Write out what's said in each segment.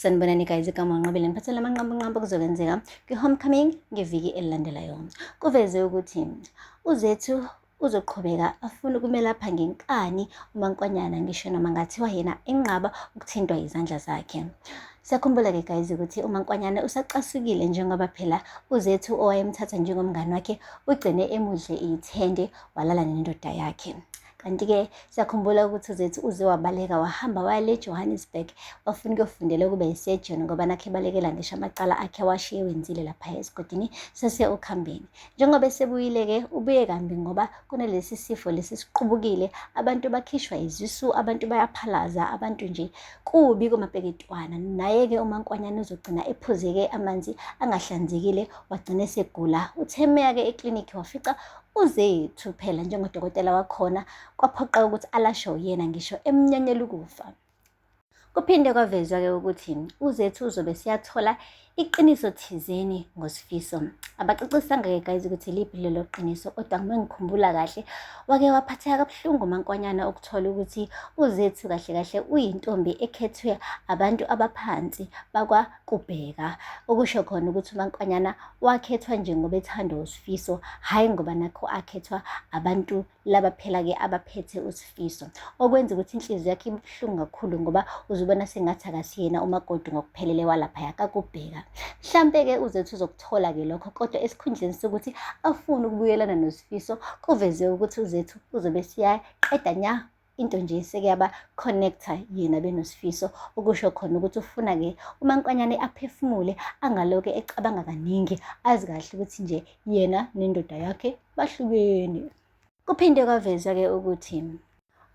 Sanibonani guys, igama ngiqabile niphathele amanqambo kuzokwenzeka kwi-homecoming ngeviki elilandelayo. Kuveze ukuthi uZethu uzoqhubeka afuna ukumelapha ngenkani uMaNkwanyana ngisho noma ngathiwa yena enqaba ukuthintwa izandla zakhe. Siyakhumbula-ke guys ukuthi uMaNkwanyana usacasukile njengoba phela uZethu owayemthatha njengomngani wakhe ugcine emudle ithende walala nendoda yakhe. Kanti-ke siyakhumbula ukuthi uZethu uze wabaleka wahamba waya le Johannesburg wafuna ukuyofundela ukuba yi-surgeon ngoba nakhe balekela ngisho amacala akhe washiye wenzile lapha esigodini sesiya ukhambeni. Njengoba esebuyile-ke ubuye kambi ngoba kunalesi sifo lesi siqubukile, abantu bakhishwa izisu, abantu bayaphalaza, abantu nje kubi komapeketwana. Naye-ke uMaNkwanyana uzogcina ephuzeke amanzi angahlanzekile wagcina esegula. Uthemeya-ke eklinikhi wafica uZethu phela njengodokotela wakhona, kwaphoqa ukuthi alashwe uyena ngisho emnyanyela ukufa. Kuphinde kwavezwa-ke ukuthi uZethu uzobe siyathola iqiniso thizeni ngoSifiso. Abacacisanga-ke guys ukuthi liphi lelo qiniso, kodwa uma ngikhumbula kahle wake waphatheka kabuhlungu uMaNkwanyana ukuthola ukuthi uZethu kahle kahle uyintombi ekhethwe abantu abaphansi bakwaKubheka. Okusho khona ukuthi uMaNkwanyana wakhethwa njengoba ethandwa uSifiso, hhayi ngoba nakho akhethwa abantu laba phela-ke abaphethe uSifiso. Okwenza ukuthi inhliziyo yakhe ibuhlungu kakhulu ngoba uzubona sengathi akasiyena umakoti ngokuphelele walaphaya kaKubheka. Mhlampe-ke uZethu uzokuthola-ke lokho, kodwa esikhundleni sokuthi afune ukubuyelana noSifiso, kuveze ukuthi uZethu uzobe siyaqeda nya into nje sekuyaba-connecta yena benoSifiso. Okusho khona ukuthi ufuna-ke uMaNkwanyana aphefumule, angaloke ecabanga kaningi, azi kahle ukuthi nje yena nendoda yakhe bahlukene. Kuphinde kwavezwa-ke ukuthi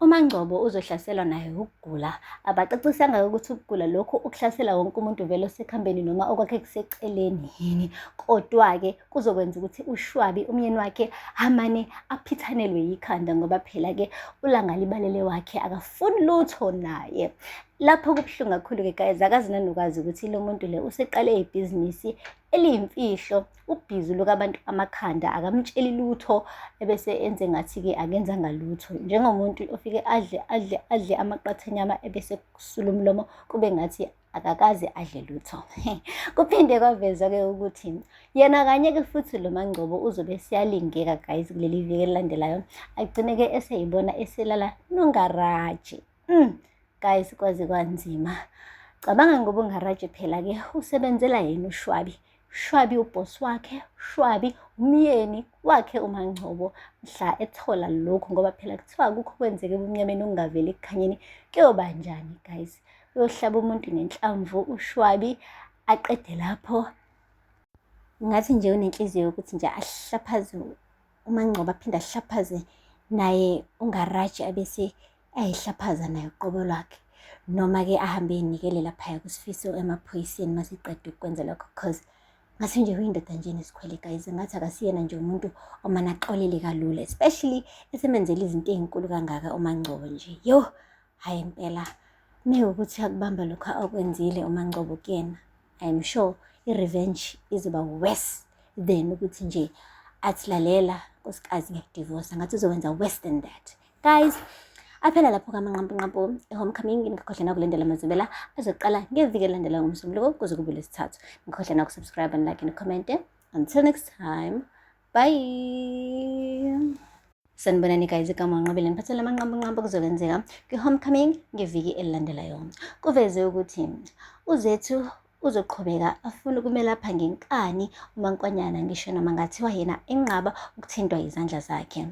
uMaNgcobo uzohlaselwa naye ukugula. Abacacisanga ukuthi ukugula lokhu ukuhlasela wonke umuntu vele osekhambeni noma okwakhe kuseceleni yini, kodwa-ke kuzokwenza ukuthi uShwabi umyeni wakhe amane aphithanelwe yikhanda ngoba phela-ke uLangalibalele wakhe akafuni lutho naye. Lapho kubuhlungu kakhulu-ke guys, akazi nanokwazi ukuthi lo muntu le useqale ibhizinisi eliyimfihlo, ubhizi lukabantu amakhanda, akamtsheli lutho ebese enze ngathi-ke akenzanga lutho. Njengomuntu ofike adle amaqatha enyama ebese kusula umlomo kube ngathi akakaze adle lutho. Kuphinde kwavezwa-ke ukuthi yena kanye-ke futhi lo maNgcobo uzobe siyalingeka guys kuleli viki elilandelayo, agcine-ke eseyibona eselala noNgaraji. Guys, kwaze kwanzima. Cabanga ngoba uNgaraji phela-ke usebenzela yena uShwabi. Shwabi ubhosi wakhe, Shwabi umyeni wakhe uMaNgcobo. Mhla ethola lokhu, ngoba phela kuthiwa akukho kwenzeke ebumnyameni okungaveli ekukhanyeni, kuyobanjani guys? Uyohlaba umuntu nenhlamvu uShwabi aqede lapho. Ngathi nje unenhliziyo yokuthi nje ahlaphaze uMaNgcobo aphinde ahlaphaze naye uNgaraji abese ayihlaphaza naye uqobo lwakhe, noma-ke ahambe enikele laphaya kuSifiso emaphoyiseni masiqeda ukwenza lokho, cause ngathi nje uyindoda nje nesikhwele guys, ngathi akasiyena nje umuntu omane axolele kalula, especially esemenzela izinto ey'nkulu kangaka uMaNgcobo nje. Yo, hhayi impela mewukuthi akubamba lokhu akwenzile uMaNgcobo kuyena, I am sure i-revenge izoba worse than ukuthi nje athi lalela nkosikazi ngiyadivosa. Ngathi uzokwenza worse than that guys. Aphela lapho-ke amanqampunqampu e-homecoming. Ngingakhohlwa nakulendela amazibela azoqala ngeviki elilandelayo ngoMsombuluko kuze kube uLwesithathu. Ngingakhohlwa nakusubscribe and like and comment. Until next time, bye. Sanibonani guys, igama ngiqabile niphathele amanqampunqampu kuzokwenzeka kwi-homecoming ngeviki elilandelayo. Kuveze ukuthi uZethu uzoqhubeka afuna ukumelapha ngenkani uMaNkwanyana ngisho noma ngathiwa yena enqaba ukuthintwa izandla zakhe.